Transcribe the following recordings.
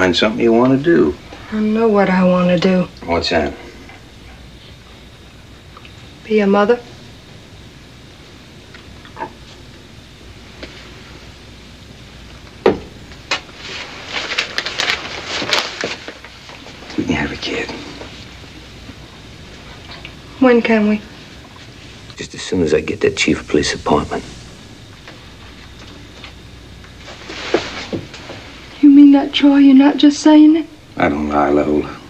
find something you want to do. I know what I want to do. What's that? Be a mother. We can have a kid. When can we? Just as soon as I get that chief of police appointment. You mean that, Troy? You're not just saying it? I don't lie, Lola.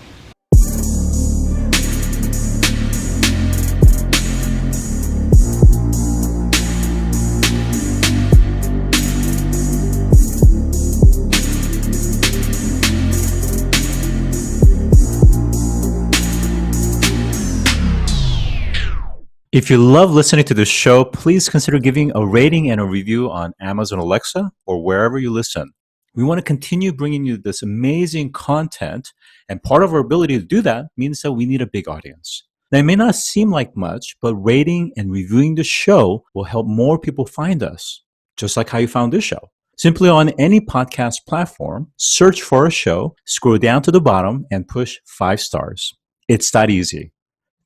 If you love listening to this show, please consider giving a rating and a review on Amazon Alexa or wherever you listen. We want to continue bringing you this amazing content, and part of our ability to do that means that we need a big audience. Now, it may not seem like much, but rating and reviewing the show will help more people find us, just like how you found this show. Simply on any podcast platform, search for a show, scroll down to the bottom, and push 5 stars. It's that easy.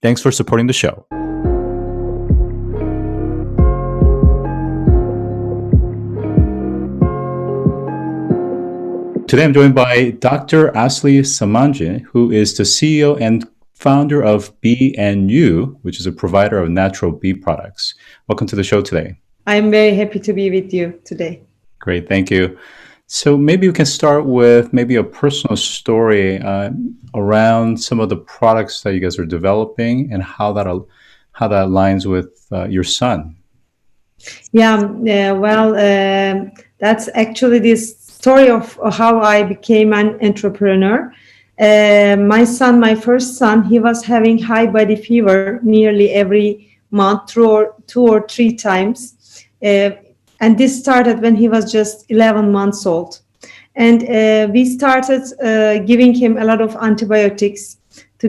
Thanks for supporting the show. Today, I'm joined by Dr. Asli Samanci, who is the CEO and founder of BE&YOU, which is a provider of natural bee products. Welcome to the show today. I'm very happy to be with you today. Great, thank you. So maybe we can start with maybe a personal story around some of the products that you guys are developing and how that aligns with your son. That's actually this story of how I became an entrepreneur. My first son, he was having high body fever nearly every month, 2 or 3 times. And this started when he was just 11 months old. And we started giving him a lot of antibiotics to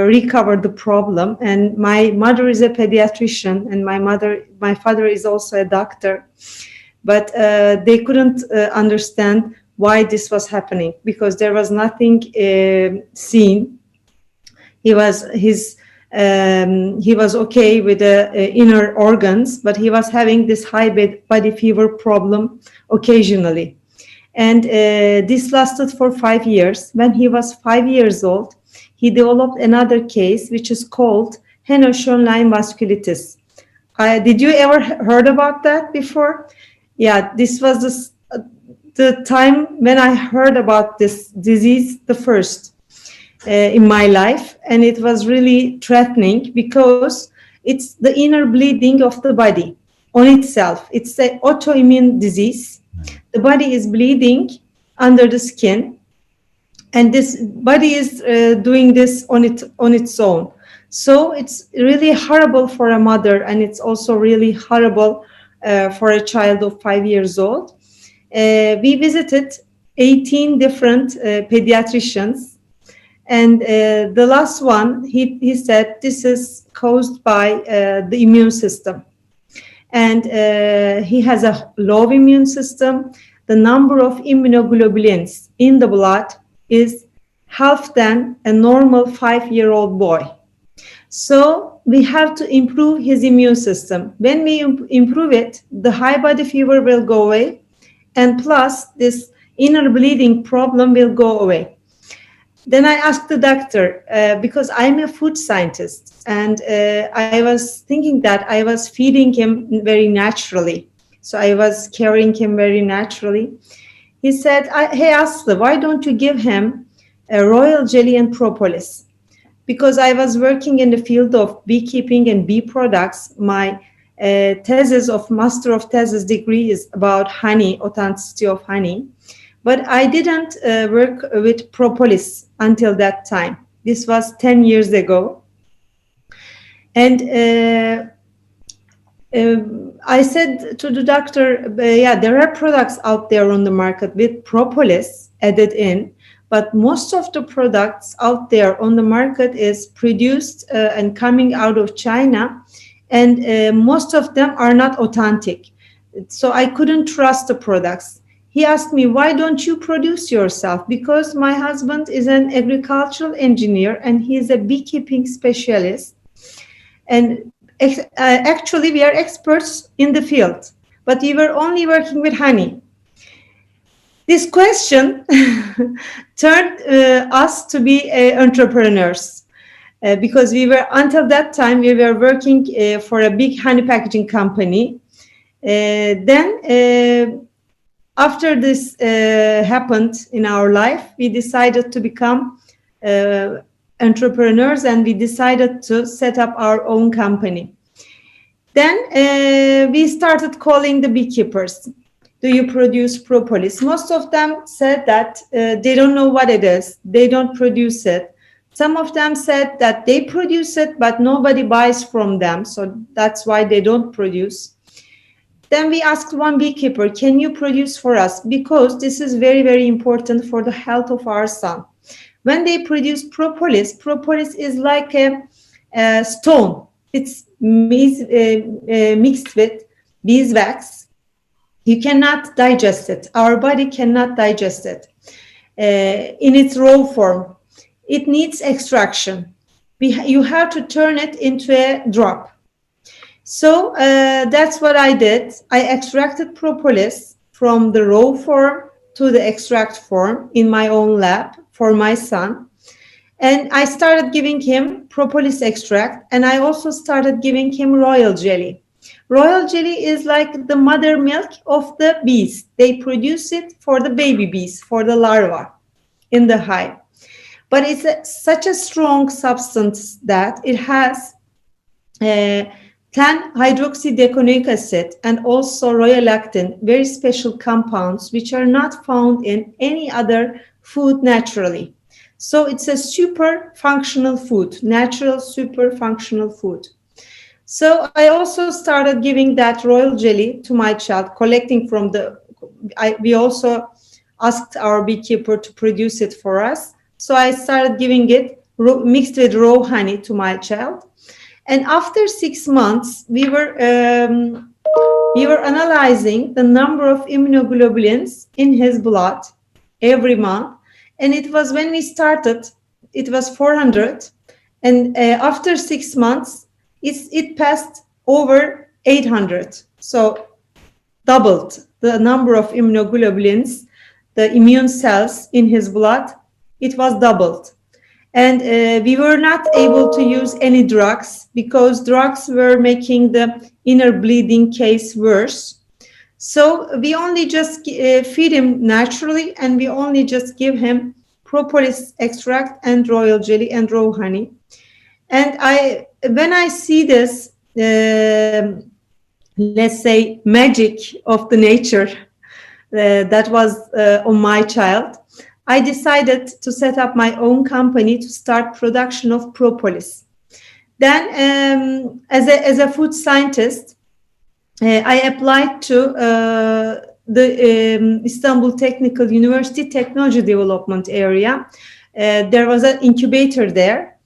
recover the problem. And my mother is a pediatrician, and my father is also a doctor. But they couldn't understand why this was happening because there was nothing seen. He was okay with the inner organs, but he was having this high body fever problem occasionally. And this lasted for 5 years. When he was 5 years old, he developed another case, which is called Henoch-Schönlein vasculitis. Did you ever heard about that before? Yeah, this was the time when I heard about this disease the first in my life. And it was really threatening because it's the inner bleeding of the body on itself. It's an autoimmune disease. The body is bleeding under the skin. And this body is doing this on its own. So it's really horrible for a mother, and it's also really horrible for a child of 5 years old. We visited 18 different pediatricians, and the last one, he said this is caused by the immune system. And he has a low immune system. The number of immunoglobulins in the blood is half than a normal 5-year-old boy. So we have to improve his immune system. When we improve it, the high body fever will go away, and plus this inner bleeding problem will go away. Then I asked the doctor, because I'm a food scientist, and I was thinking that I was feeding him very naturally. So I was carrying him very naturally. He said, hey, Aslı, why don't you give him a royal jelly and propolis? Because I was working in the field of beekeeping and bee products. My thesis of Master of Thesis degree is about honey, authenticity of honey. But I didn't work with propolis until that time. This was 10 years ago. And I said to the doctor, there are products out there on the market with propolis added in. But most of the products out there on the market is produced and coming out of China, and most of them are not authentic. So I couldn't trust the products. he asked me, why don't you produce yourself? Because my husband is an agricultural engineer and he is a beekeeping specialist. And actually, we are experts in the field, but we were only working with honey. This question turned us to be entrepreneurs. Because we were, until that time, we were working for a big honey packaging company. Then, after this happened in our life, we decided to become entrepreneurs, and we decided to set up our own company. Then we started calling the beekeepers. Do you produce propolis? Most of them said that they don't know what it is. They don't produce it. Some of them said that they produce it, but nobody buys from them. So that's why they don't produce. Then we asked one beekeeper, can you produce for us? Because this is very, very important for the health of our son. When they produce propolis, propolis is like a stone. It's mixed with beeswax. You cannot digest it. Our body cannot digest it in its raw form. It needs extraction. You have to turn it into a drop. So that's what I did. I extracted propolis from the raw form to the extract form in my own lab for my son. And I started giving him propolis extract, and I also started giving him royal jelly. Royal jelly is like the mother milk of the bees. They produce it for the baby bees, for the larvae in the hive. But it's such a strong substance that it has 10-hydroxydecanoic acid and also royalactin, very special compounds which are not found in any other food naturally. So it's a super functional food, natural super functional food. So I also started giving that royal jelly to my child, collecting from we also asked our beekeeper to produce it for us. So I started giving it mixed with raw honey to my child. And after 6 months, we were analyzing the number of immunoglobulins in his blood every month. And it was when we started, it was 400. And after 6 months, it passed over 800. So doubled the number of immunoglobulins, the immune cells in his blood, it was doubled. And we were not able to use any drugs because drugs were making the inner bleeding case worse. So we only just feed him naturally, and we only just give him propolis extract and royal jelly and raw honey. And when I see this, let's say, magic of the nature that was on my child, I decided to set up my own company to start production of propolis. Then, as a food scientist, I applied to the Istanbul Technical University Technology Development area. There was an incubator there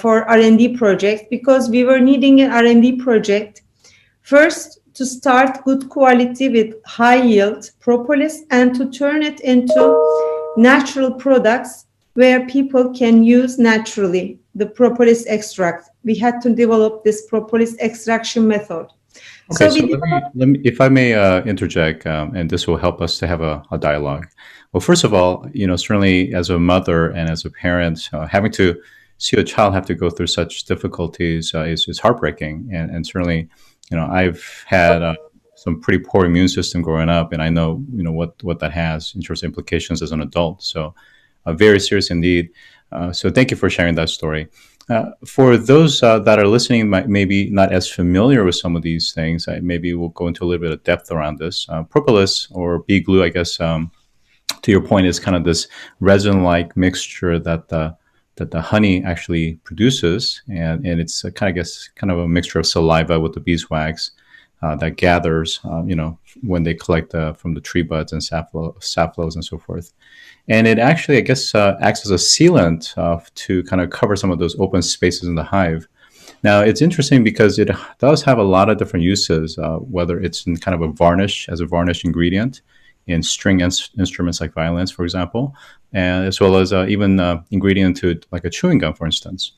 for R&D project, because we were needing an R&D project first to start good quality with high yield propolis and to turn it into natural products where people can use naturally the propolis extract. We had to develop this propolis extraction method. Okay, so let me, if I may interject, and this will help us to have a dialogue. Well, first of all, certainly as a mother and as a parent, having to see a child have to go through such difficulties is heartbreaking. And certainly, I've had some pretty poor immune system growing up, and I know what that has in terms of implications as an adult. So very serious indeed. So thank you for sharing that story. For those that are listening, maybe not as familiar with some of these things, maybe we'll go into a little bit of depth around this. Propolis, or bee glue, I guess, to your point, is kind of this resin-like mixture that the honey actually produces, and it's kind of a mixture of saliva with the beeswax that gathers, when they collect from the tree buds and sapphlows and so forth. And it actually, I guess, acts as a sealant to kind of cover some of those open spaces in the hive. Now, it's interesting because it does have a lot of different uses, whether it's in kind of a varnish, as a varnish ingredient, in string instruments like violins, for example, and as well as even ingredient to like a chewing gum, for instance.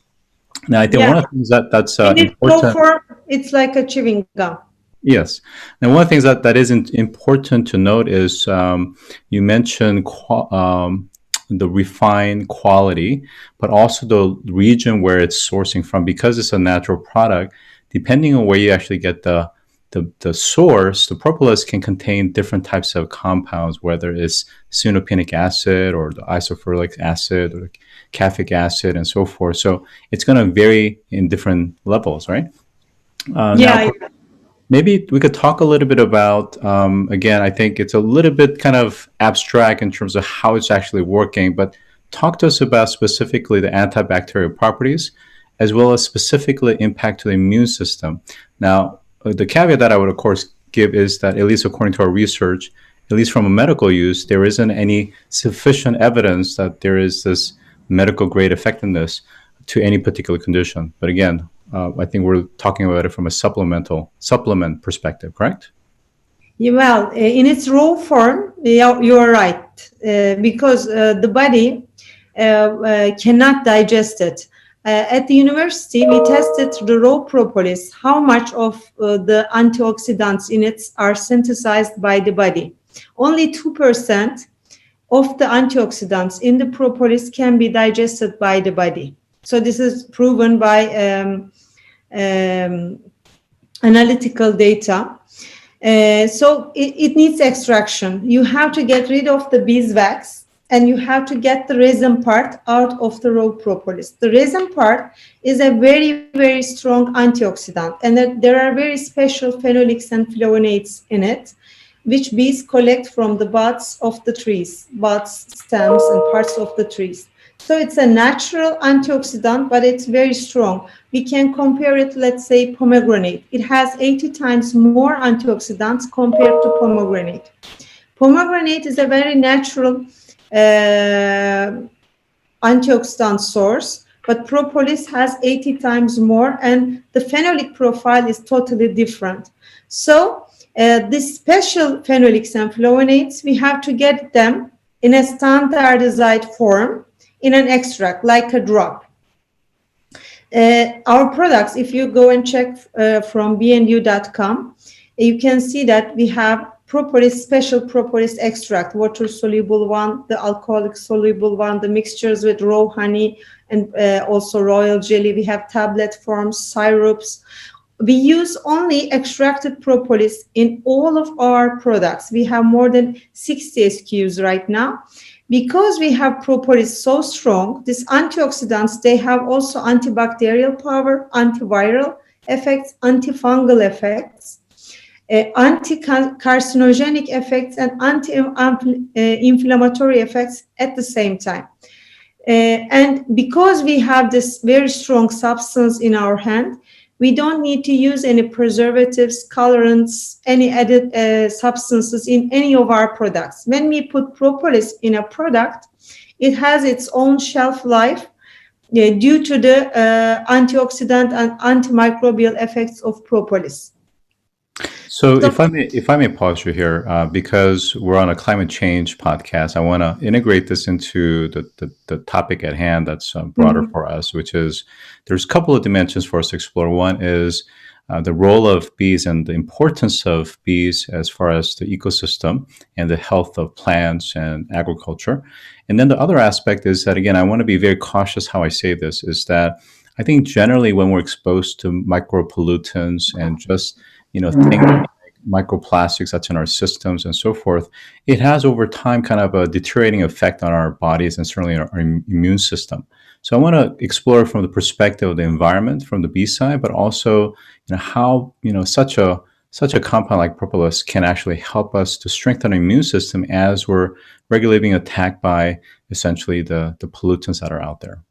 Now, I think one of the things that's In its raw important. form, it's like a chewing gum. Yes. And one of the things that is important to note is you mentioned the refined quality, but also the region where it's sourcing from, because it's a natural product. Depending on where you actually get the source, the propolis can contain different types of compounds, whether it's cyanopenic acid or the isophoric acid or caffeic acid and so forth. So it's going to vary in different levels, right? Now, maybe we could talk a little bit about, again, I think it's a little bit kind of abstract in terms of how it's actually working, but talk to us about specifically the antibacterial properties, as well as specifically impact to the immune system. Now, the caveat that I would, of course, give is that, at least according to our research, at least from a medical use, there isn't any sufficient evidence that there is this medical grade effectiveness to any particular condition. But again, I think we're talking about it from a supplement perspective, correct? Yeah, well, in its raw form, you are right, because the body cannot digest it. At the university, we tested the raw propolis, how much of the antioxidants in it are synthesized by the body. Only 2% of the antioxidants in the propolis can be digested by the body. So this is proven by analytical data. So it needs extraction. You have to get rid of the beeswax, and you have to get the resin part out of the raw propolis. The resin part is a very, very strong antioxidant, and there are very special phenolics and flavonoids in it, which bees collect from the buds of the trees, buds, stems, and parts of the trees. So it's a natural antioxidant, but it's very strong. We can compare it, let's say, pomegranate. It has 80 times more antioxidants compared to pomegranate. Pomegranate is a very natural antioxidant source, but propolis has 80 times more, and the phenolic profile is totally different. So these special phenolics and flavonoids, we have to get them in a standardized form, in an extract, like a drop. Our products, if you go and check from BEE&YOU.com, you can see that we have propolis, special propolis extract, water soluble one, the alcoholic soluble one, the mixtures with raw honey, and also royal jelly. We have tablet forms, syrups. We use only extracted propolis in all of our products. We have more than 60 SKUs right now. Because we have propolis so strong, these antioxidants, they have also antibacterial power, antiviral effects, antifungal effects, anti-carcinogenic effects, and anti-inflammatory effects at the same time. And because we have this very strong substance in our hand, we don't need to use any preservatives, colorants, any added substances in any of our products. When we put propolis in a product, it has its own shelf life due to the antioxidant and antimicrobial effects of propolis. So if I may pause you here, because we're on a climate change podcast, I want to integrate this into the topic at hand that's broader for us, which is there's a couple of dimensions for us to explore. One is the role of bees and the importance of bees as far as the ecosystem and the health of plants and agriculture. And then the other aspect is that, again, I want to be very cautious how I say this, is that I think generally when we're exposed to micropollutants and just things like microplastics that's in our systems and so forth, it has over time kind of a deteriorating effect on our bodies and certainly our immune system. So I want to explore from the perspective of the environment, from the bee side, but also how such a compound like propolis can actually help us to strengthen our immune system as we're regularly being attacked by essentially the pollutants that are out there.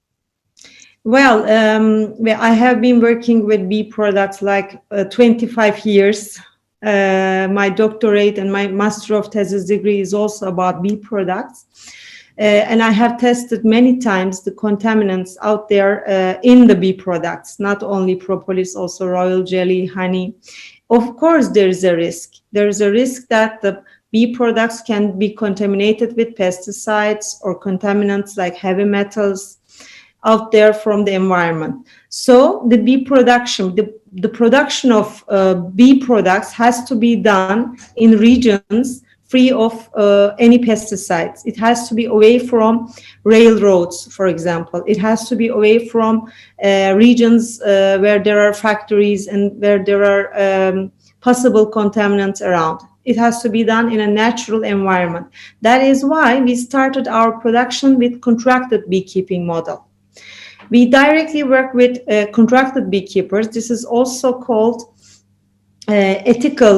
Well, I have been working with bee products like 25 years. My doctorate and my master of thesis degree is also about bee products. And I have tested many times the contaminants out there in the bee products, not only propolis, also royal jelly, honey. Of course, there is a risk. There is a risk that the bee products can be contaminated with pesticides or contaminants like heavy metals out there from the environment. So the bee production, the production of bee products has to be done in regions free of any pesticides. It has to be away from railroads, for example. It has to be away from regions where there are factories and where there are possible contaminants around. It has to be done in a natural environment. That is why we started our production with contracted beekeeping model. We directly work with contracted beekeepers. This is also called ethical,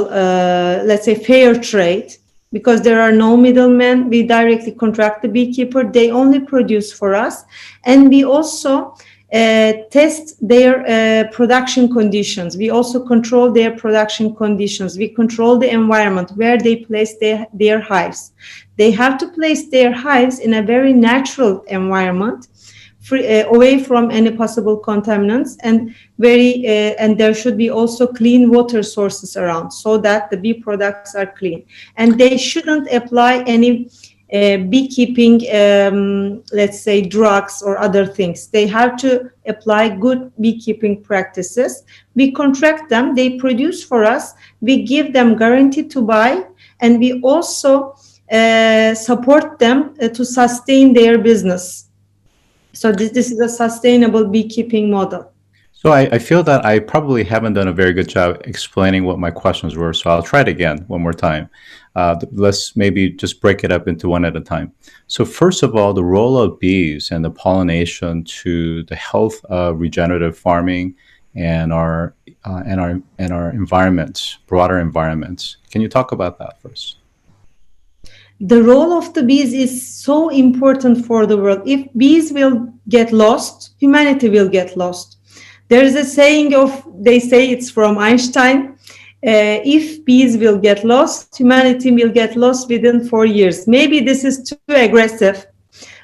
let's say, fair trade, because there are no middlemen. We directly contract the beekeeper. They only produce for us. And we also test their production conditions. We also control their production conditions. We control the environment where they place their hives. They have to place their hives in a very natural environment, free, away from any possible contaminants, and and there should be also clean water sources around so that the bee products are clean. And they shouldn't apply any beekeeping, let's say, drugs or other things. They have to apply good beekeeping practices. We contract them, they produce for us, we give them guarantee to buy, and we also support them to sustain their business. So this is a sustainable beekeeping model. So I feel that I probably haven't done a very good job explaining what my questions were. So I'll try it again one more time. Let's maybe just break it up into one at a time. So first of all, the role of bees and the pollination to the health of regenerative farming and our environments, broader environments. Can you talk about that first? The role of the bees is so important for the world. If bees will get lost, humanity will get lost. There is a saying they say it's from Einstein, if bees will get lost, humanity will get lost within 4 years. Maybe this is too aggressive,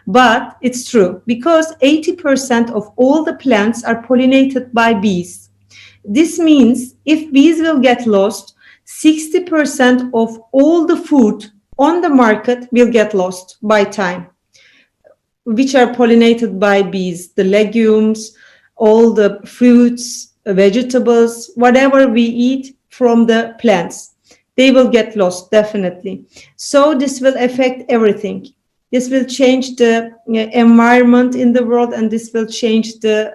but it's true, because 80% of all the plants are pollinated by bees. This means if bees will get lost, 60% of all the food on the market will get lost by time, which are pollinated by bees. The legumes, all the fruits, vegetables, whatever we eat from the plants, they will get lost, definitely. So this will affect everything. This will change the environment in the world, and this will change the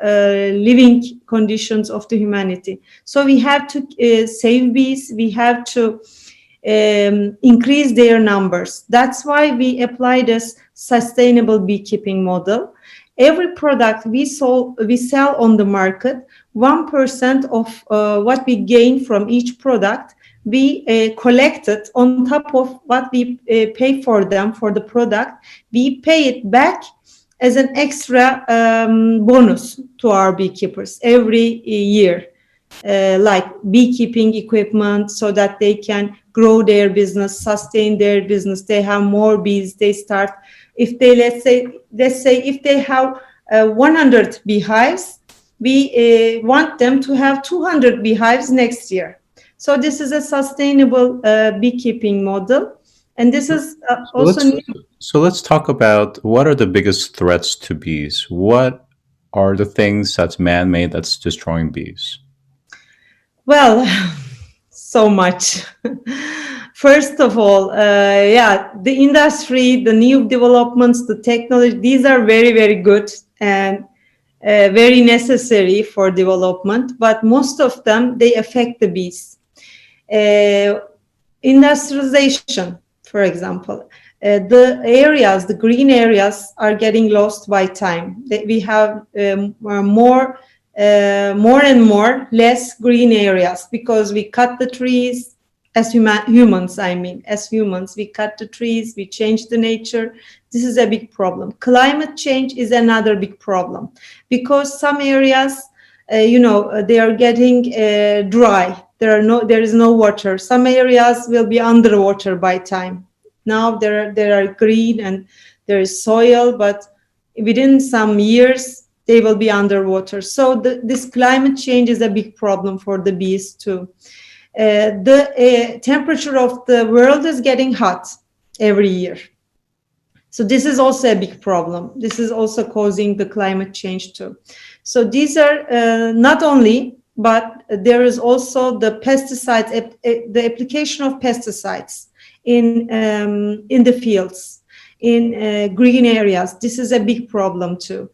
living conditions of the humanity. So we have to save bees. We have to increase their numbers. That's why we apply this sustainable beekeeping model. Every product we sell on the market, 1% of what we gain from each product, we collect it on top of what we pay for them for the product. We pay it back as an extra bonus to our beekeepers every year, like beekeeping equipment, so that they can grow their business, sustain their business. They have more bees. They start, if they let's say if they have 100 beehives, we want them to have 200 beehives next year. So this is a sustainable beekeeping model, and this is also. So let's talk about what are the biggest threats to bees. What are the things that's man-made that's destroying bees? Well, so much. First of all, the industry, the new developments, the technology, these are very, very good and very necessary for development, but most of them, they affect the bees. Industrialization, for example, the green areas are getting lost by time. We have more and more less green areas because we cut the trees. As humans, we cut the trees, we change the nature. This is a big problem. Climate change is another big problem because some areas, they are getting dry. There is no water. Some areas will be underwater by time. Now there are green and there is soil, but within some years they will be underwater. So this climate change is a big problem for the bees too. the temperature of the world is getting hot every year. So this is also a big problem. This is also causing the climate change too. So these are not only, but there is also the pesticides, the application of pesticides in the fields, in green areas. This is a big problem too.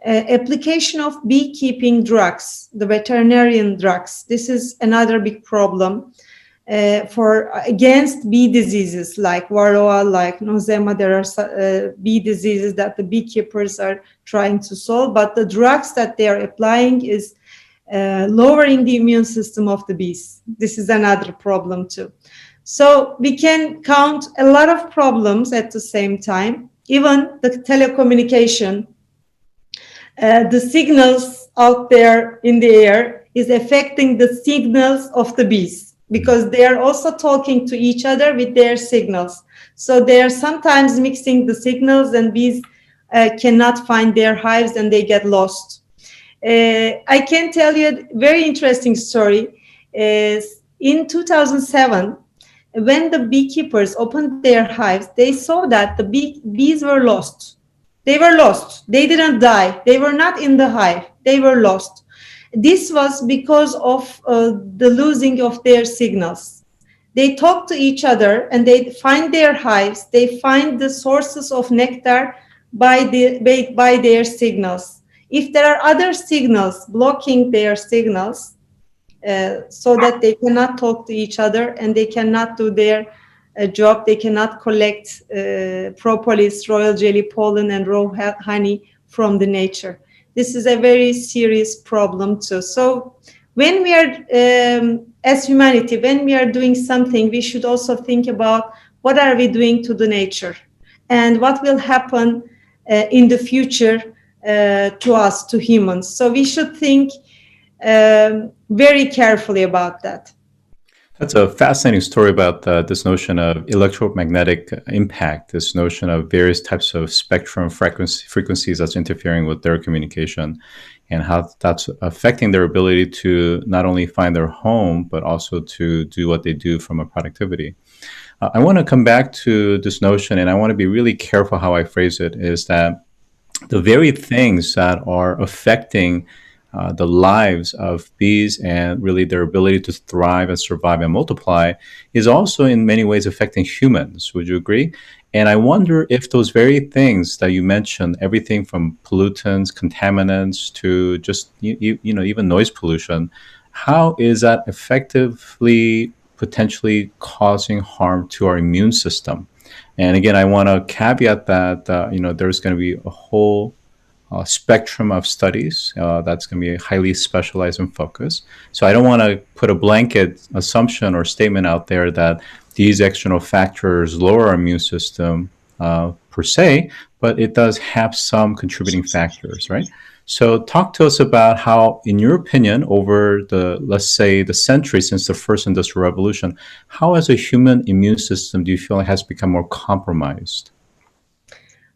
Application of beekeeping drugs, the veterinarian drugs. This is another big problem against bee diseases like varroa, like nosema. There are bee diseases that the beekeepers are trying to solve, but the drugs that they are applying is lowering the immune system of the bees. This is another problem too. So we can count a lot of problems at the same time. Even the telecommunication, the signals out there in the air is affecting the signals of the bees, because they are also talking to each other with their signals. So they are sometimes mixing the signals, and bees cannot find their hives and they get lost. I can tell you a very interesting story. In 2007, when the beekeepers opened their hives, they saw that the bees were lost. They were lost. They didn't die. They were not in the hive. They were lost. This was because of the losing of their signals. They talk to each other and they find their hives. They find the sources of nectar by their signals. If there are other signals blocking their signals, so that they cannot talk to each other and they cannot do their job, they cannot collect propolis, royal jelly, pollen, and raw honey from the nature. This is a very serious problem too. So when we are, as humanity, when we are doing something, we should also think about what are we doing to the nature and what will happen in the future to us, to humans. So we should think very carefully about that. That's a fascinating story about this notion of electromagnetic impact, this notion of various types of spectrum frequencies that's interfering with their communication, and how that's affecting their ability to not only find their home, but also to do what they do from a productivity. I want to come back to this notion, and I want to be really careful how I phrase it, is that the very things that are affecting the lives of bees and really their ability to thrive and survive and multiply is also in many ways affecting humans. Would you agree? And I wonder if those very things that you mentioned, everything from pollutants, contaminants, to just even noise pollution, how is that effectively potentially causing harm to our immune system? And again, I want to caveat that there's going to be a whole spectrum of studies that's going to be highly specialized and focused. So I don't want to put a blanket assumption or statement out there that these external factors lower our immune system per se, but it does have some contributing factors, right? So talk to us about how, in your opinion, over the, let's say, the century since the first industrial revolution, how as a human immune system do you feel it has become more compromised?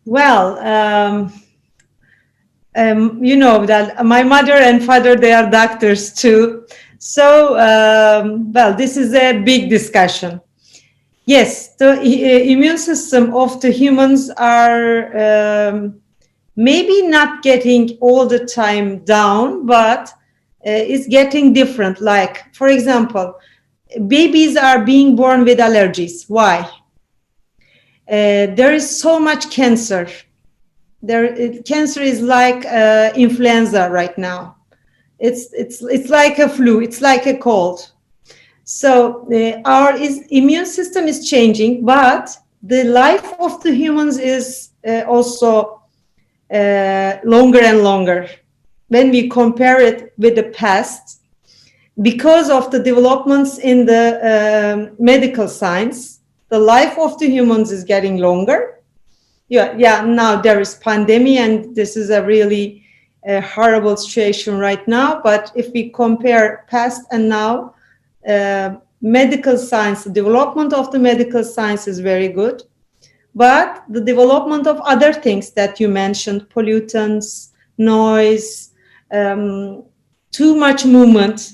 Well, you know that my mother and father, they are doctors too. So, well, this is a big discussion. Yes, the immune system of the humans are maybe not getting all the time down, but it's getting different. Like, for example, babies are being born with allergies. Why? There is so much cancer. Cancer is like influenza right now. It's like a flu. It's like a cold. So our immune system is changing, but the life of the humans is also longer and longer. When we compare it with the past, because of the developments in the medical science, the life of the humans is getting longer. Yeah. Now there is pandemic, and this is a really horrible situation right now. But if we compare past and now, medical science, the development of the medical science is very good. But the development of other things that you mentioned, pollutants, noise, too much movement,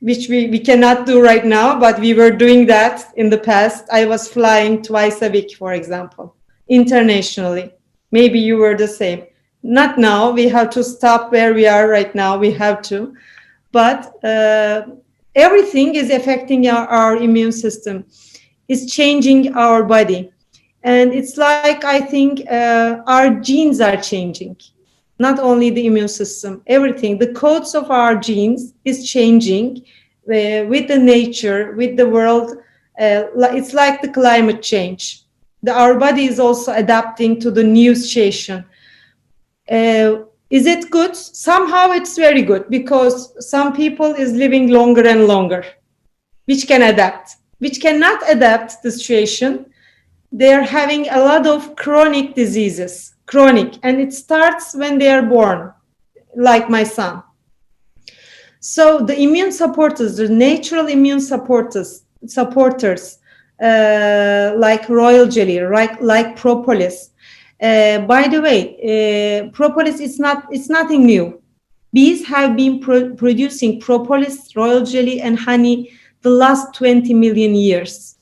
which we cannot do right now, but we were doing that in the past. I was flying twice a week, for example, internationally. Maybe you were the same. Not now. We have to stop where we are right now. We have to. But everything is affecting our immune system. It's changing our body. And it's like, I think, our genes are changing. Not only the immune system, everything. The codes of our genes is changing with the nature, with the world. It's like the climate change. Our body is also adapting to the new situation. Is it good? Somehow it's very good, because some people is living longer and longer, which can adapt. Which cannot adapt the situation, they're having a lot of chronic diseases, and it starts when they are born, like my son. So the immune supporters, the natural immune supporters, like royal jelly, like propolis. By the way, propolis it's nothing new. Bees have been producing propolis, royal jelly, and honey the last 20 million years.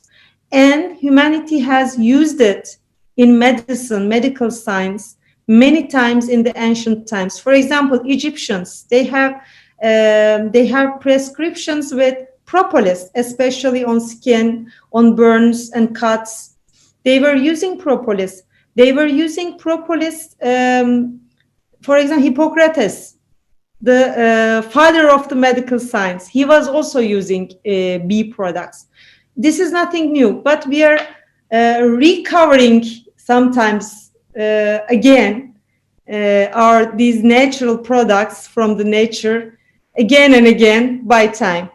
And humanity has used it in medicine, medical science, many times in the ancient times. For example, Egyptians, they have prescriptions with propolis, especially on skin, on burns and cuts. They were using propolis. For example, Hippocrates, the father of the medical science, he was also using bee products. This is nothing new, but we are recovering sometimes again these natural products from the nature again and again by time.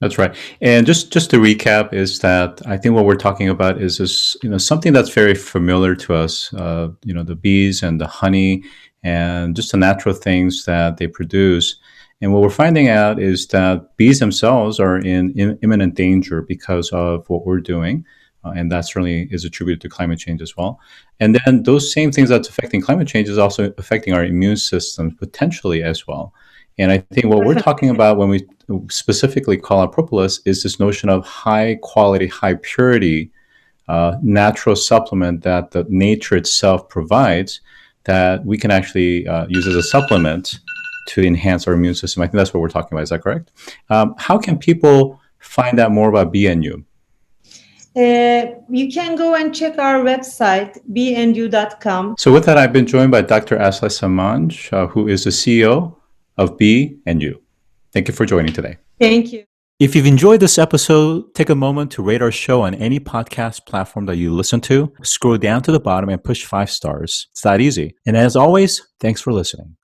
That's right. And just to recap, is that I think what we're talking about is this, something that's very familiar to us, the bees and the honey and just the natural things that they produce. And what we're finding out is that bees themselves are in imminent danger because of what we're doing. And that certainly is attributed to climate change as well. And then those same things that's affecting climate change is also affecting our immune system potentially as well. And I think what we're talking about when we specifically call out propolis is this notion of high quality, high purity, natural supplement that the nature itself provides that we can actually use as a supplement to enhance our immune system. I think that's what we're talking about. Is that correct? How can people find out more about BE&YOU? You can go and check our website, BEE&YOU.com. So with that, I've been joined by Dr. Asli Samanci, who is the CEO of BE&YOU. Thank you for joining today. Thank you. If you've enjoyed this episode, take a moment to rate our show on any podcast platform that you listen to. Scroll down to the bottom and push 5 stars. It's that easy. And as always, thanks for listening.